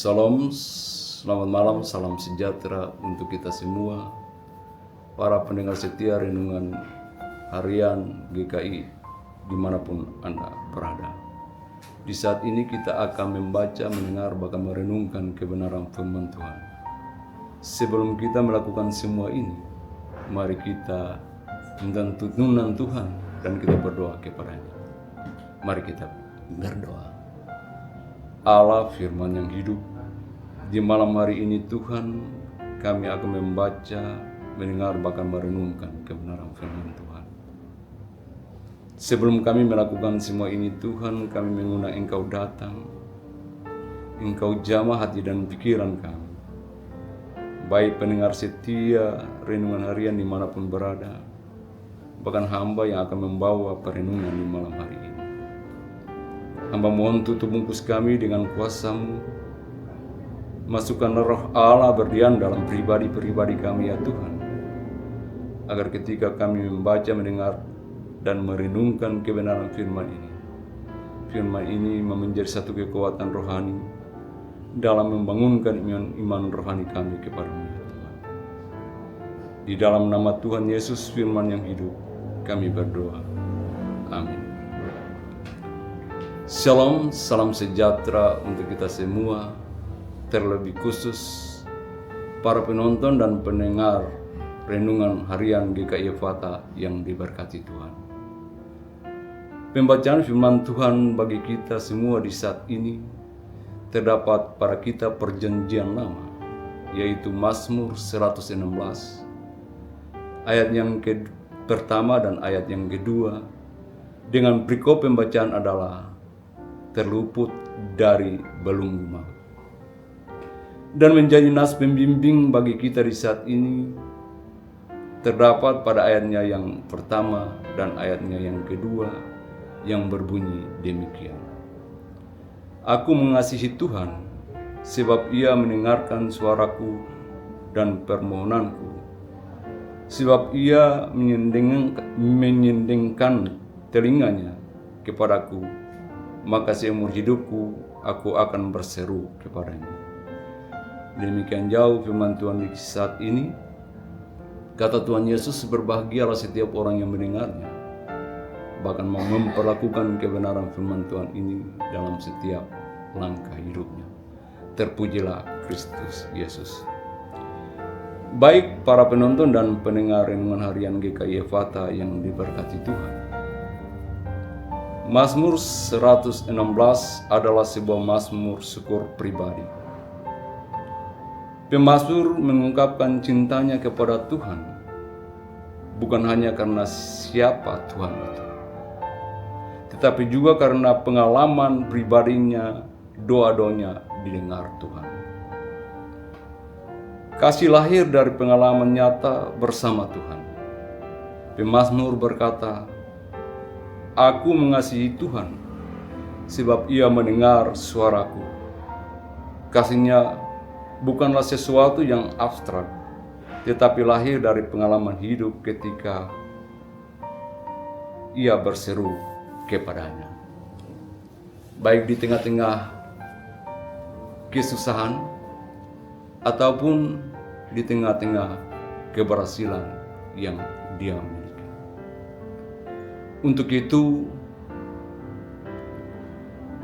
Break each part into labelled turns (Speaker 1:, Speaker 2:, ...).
Speaker 1: Salam, selamat malam, salam sejahtera untuk kita semua, para pendengar setia renungan harian GKI dimanapun Anda berada. Di saat ini kita akan membaca, mendengar, bahkan merenungkan kebenaran firman Tuhan. Sebelum kita melakukan semua ini, mari kita minta tuntunan Tuhan dan kita berdoa kepadanya. Mari kita berdoa. Allah firman yang hidup, di malam hari ini Tuhan, kami akan membaca, mendengar, bahkan merenungkan kebenaran firman Tuhan. Sebelum kami melakukan semua ini Tuhan, kami mengundang Engkau datang, Engkau jamah hati dan pikiran kami. Baik pendengar setia renungan harian dimanapun berada, bahkan hamba yang akan membawa perenungan di malam hari ini. Hamba mohon tutup bungkus kami dengan kuasa-Mu. Masukkan roh Allah berdiam dalam pribadi-pribadi kami ya Tuhan, agar ketika kami membaca, mendengar, dan merenungkan kebenaran firman ini menjadi satu kekuatan rohani dalam membangunkan iman rohani kami kepada-Mu ya Tuhan. Di dalam nama Tuhan Yesus firman yang hidup, kami berdoa. Amin. Shalom, salam sejahtera untuk kita semua. Terlebih khusus para penonton dan pendengar renungan harian GKI Fata yang diberkati Tuhan. Pembacaan firman Tuhan bagi kita semua di saat ini terdapat pada kitab Perjanjian Lama, yaitu Mazmur 116, ayat yang pertama dan ayat yang kedua, dengan perikop pembacaan adalah terluput dari belenggu maut. Dan menjadi nas pembimbing bagi kita di saat ini terdapat pada ayatnya yang pertama dan ayatnya yang kedua yang berbunyi demikian. Aku mengasihi Tuhan sebab Ia mendengarkan suaraku dan permohonanku, sebab Ia menyendengkan telinganya kepadaku, maka seumur hidupku aku akan berseru kepadanya. Demikian jauh firman Tuhan di saat ini. Kata Tuhan Yesus, berbahagialah setiap orang yang mendengarnya, bahkan mau memperlakukan kebenaran firman Tuhan ini dalam setiap langkah hidupnya. Terpujilah Kristus Yesus. Baik para penonton dan pendengar renungan harian GKI Fata yang diberkati Tuhan, Mazmur 116 adalah sebuah mazmur syukur pribadi. Pemazmur mengungkapkan cintanya kepada Tuhan, bukan hanya karena siapa Tuhan itu, tetapi juga karena pengalaman pribadinya, doa-doanya didengar Tuhan. Kasih lahir dari pengalaman nyata bersama Tuhan. Pemazmur berkata, aku mengasihi Tuhan sebab Ia mendengar suaraku. Kasihnya bukanlah sesuatu yang abstrak, tetapi lahir dari pengalaman hidup ketika Ia berseru kepadanya. Baik di tengah-tengah kesusahan ataupun di tengah-tengah keberhasilan yang Dia miliki. Untuk itu,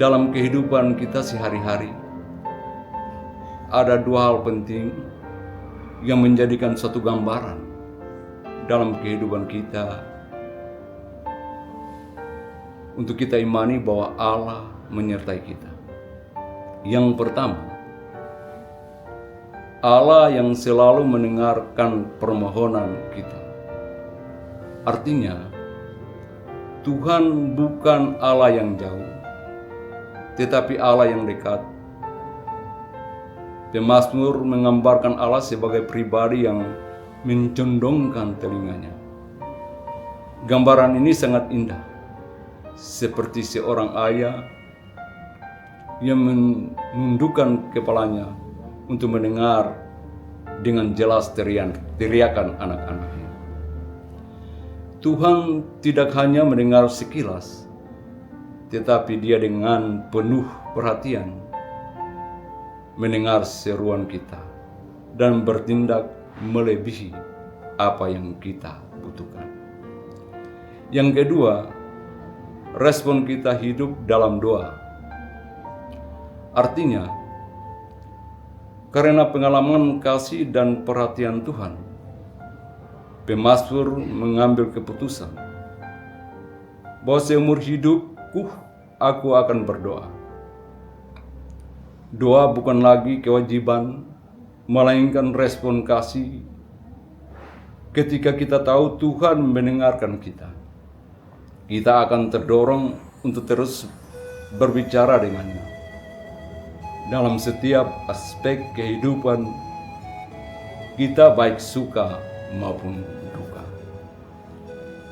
Speaker 1: dalam kehidupan kita sehari-hari, ada dua hal penting yang menjadikan suatu gambaran dalam kehidupan kita untuk kita imani bahwa Allah menyertai kita. Yang pertama, Allah yang selalu mendengarkan permohonan kita. Artinya, Tuhan bukan Allah yang jauh, tetapi Allah yang dekat. Pemazmur menggambarkan Allah sebagai pribadi yang mencondongkan telinganya. Gambaran ini sangat indah, seperti seorang ayah yang menundukkan kepalanya untuk mendengar dengan jelas teriakan anak-anaknya. Tuhan tidak hanya mendengar sekilas, tetapi Dia dengan penuh perhatian mendengar seruan kita dan bertindak melebihi apa yang kita butuhkan. Yang kedua, respon kita hidup dalam doa. Artinya, karena pengalaman kasih dan perhatian Tuhan, pemazmur mengambil keputusan bahwa seumur hidupku aku akan berdoa. Doa bukan lagi kewajiban, melainkan respon kasih ketika kita tahu Tuhan mendengarkan kita. Kita akan terdorong untuk terus berbicara dengannya dalam setiap aspek kehidupan kita, baik suka maupun duka.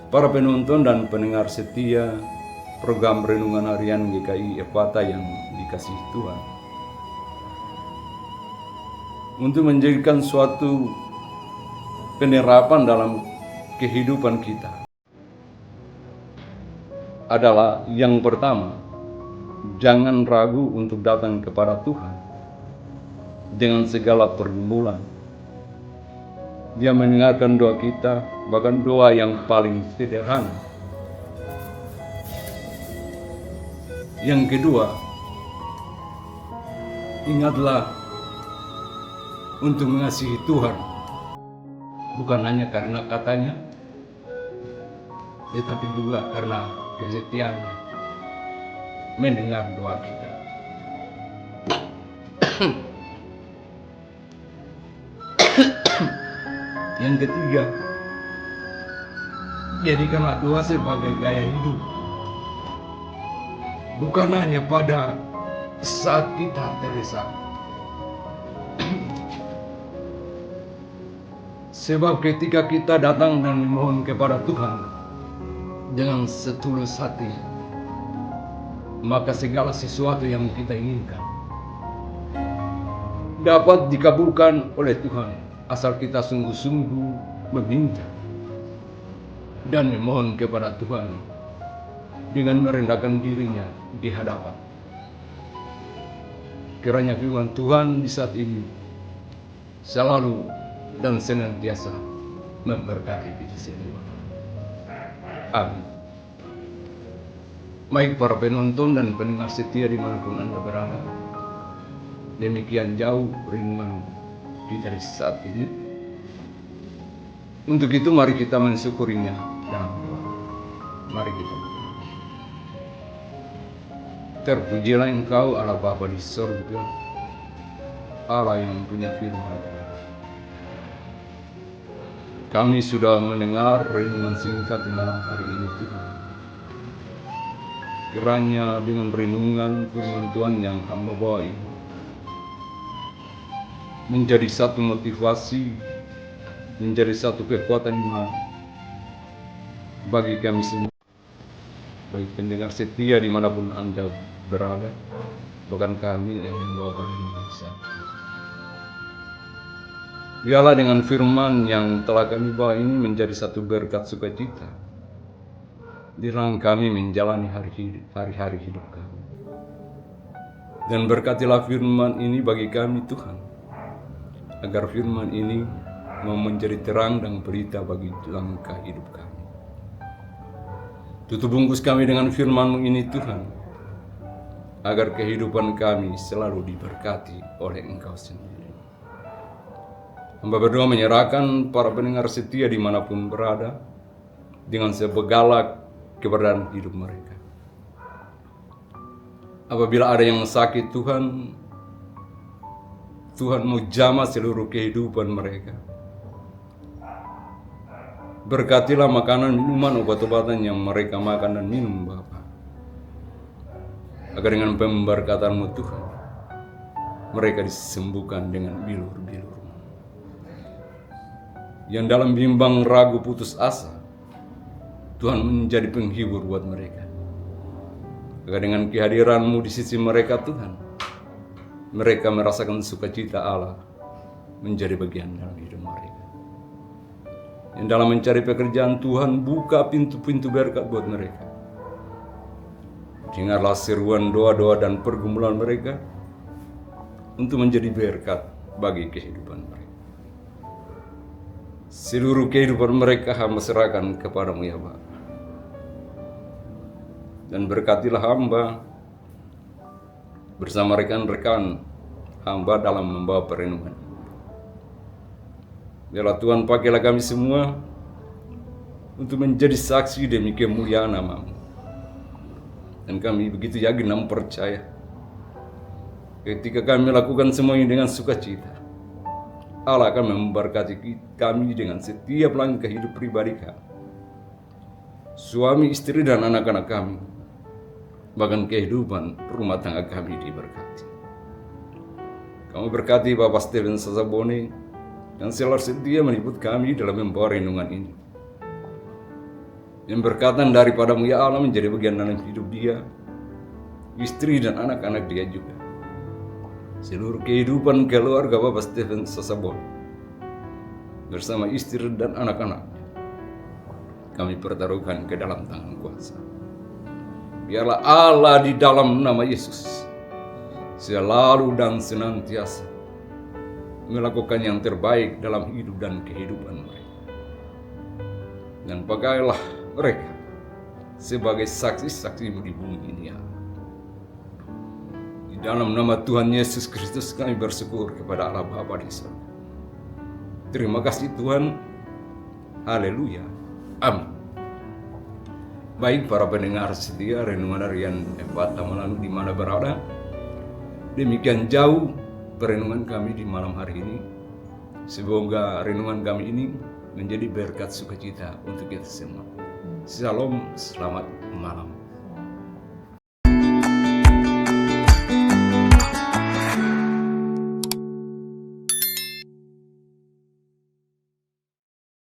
Speaker 1: Para penonton dan pendengar setia program Renungan Harian GKI Ephatha yang dikasihi Tuhan, untuk menjadikan suatu penerapan dalam kehidupan kita adalah yang pertama, jangan ragu untuk datang kepada Tuhan dengan segala pergumulan. Dia mendengarkan doa kita, bahkan doa yang paling sederhana. Yang kedua, ingatlah untuk mengasihi Tuhan, bukan hanya karena katanya, tetapi juga karena kesetiaannya mendengar doa kita. Yang ketiga, jadikanlah doa sebagai gaya hidup, bukan hanya pada saat kita terdesak. Sebab ketika kita datang dan memohon kepada Tuhan dengan setulus hati, maka segala sesuatu yang kita inginkan dapat dikabulkan oleh Tuhan, asal kita sungguh-sungguh meminta dan memohon kepada Tuhan dengan merendahkan dirinya di hadapan. Kiranya firman Tuhan di saat ini selalu dan senantiasa memberkati kita semua. Amin. Baik para penonton dan pendengar setia dimanapun Anda berada, demikian jauh renungan kita di saat ini. Untuk itu mari kita mensyukurinya dalam doa. Mari kita berdoa. Terpujilah Engkau Allah Bapa di surga, Allah yang punya firman. Kami sudah mendengar renungan singkat malam hari ini Tuhan. Kiranya dengan renungan firman Tuhan yang hamba bawa ini menjadi satu motivasi, menjadi satu kekuatan iman bagi kami semua, bagi pendengar setia dimanapun Anda berada, bahkan kami yang membawa Indonesia. Biarlah dengan firman yang telah kami bawa ini menjadi satu berkat sukacita di dalam kami menjalani hari-hari hidup kami. Dan berkatilah firman ini bagi kami Tuhan, agar firman ini mau menjadi terang dan berita bagi langkah hidup kami. Tutup bungkus kami dengan firman-Mu ini Tuhan, agar kehidupan kami selalu diberkati oleh Engkau sendiri. Hamba berdoa menyerahkan para pendengar setia dimanapun berada dengan segala keberadaan hidup mereka. Apabila ada yang sakit Tuhan, Tuhan mau jamah seluruh kehidupan mereka. Berkatilah makanan, minuman, obat-obatan yang mereka makan dan minum, Bapa. Agar dengan pemberkatan-Mu Tuhan, mereka disembuhkan dengan bilur-bilur. Yang dalam bimbang ragu putus asa, Tuhan menjadi penghibur buat mereka. Agar dengan kehadiran-Mu di sisi mereka Tuhan, mereka merasakan sukacita Allah menjadi bagian dalam hidup mereka. Yang dalam mencari pekerjaan, Tuhan buka pintu-pintu berkat buat mereka. Dengarlah seruan doa-doa dan pergumulan mereka untuk menjadi berkat bagi kehidupan mereka. Seluruh kehidupan mereka hamba serahkan kepadamu ya Bapa. Dan berkatilah hamba bersama rekan-rekan hamba dalam membawa perenungan. Biarlah Tuhan pakailah kami semua untuk menjadi saksi demi kemuliaan nama-Mu. Dan kami begitu yakin dan percaya ketika kami lakukan semua ini dengan sukacita, Allah akan memberkati kami dengan setiap langkah hidup pribadi kami, suami, istri, dan anak-anak kami, bahkan kehidupan rumah tangga kami diberkati. Kami berkati Bapak Stephen Sasaboni yang selalu setia meliput kami dalam membawa renungan ini. Yang berkatan daripada-Mu ya Allah menjadi bagian dalam hidup dia, istri dan anak-anak dia juga. Seluruh kehidupan keluarga Bapak Stephen Sasaboni bersama istri dan anak-anaknya kami pertaruhkan ke dalam tangan kuasa. Biarlah Allah di dalam nama Yesus selalu dan senantiasa melakukan yang terbaik dalam hidup dan kehidupan mereka. Dan pakailah mereka sebagai saksi-saksi-Mu di bumi ini ya. Di dalam nama Tuhan Yesus Kristus kami bersyukur kepada Allah Bapa di surga. Terima kasih Tuhan. Haleluya. Amin. Baik para pendengar setia renungan harian Epata Manado di mana berada. Demikian jauh perenungan kami di malam hari ini. Semoga renungan kami ini menjadi berkat sukacita untuk kita semua. Shalom, selamat malam.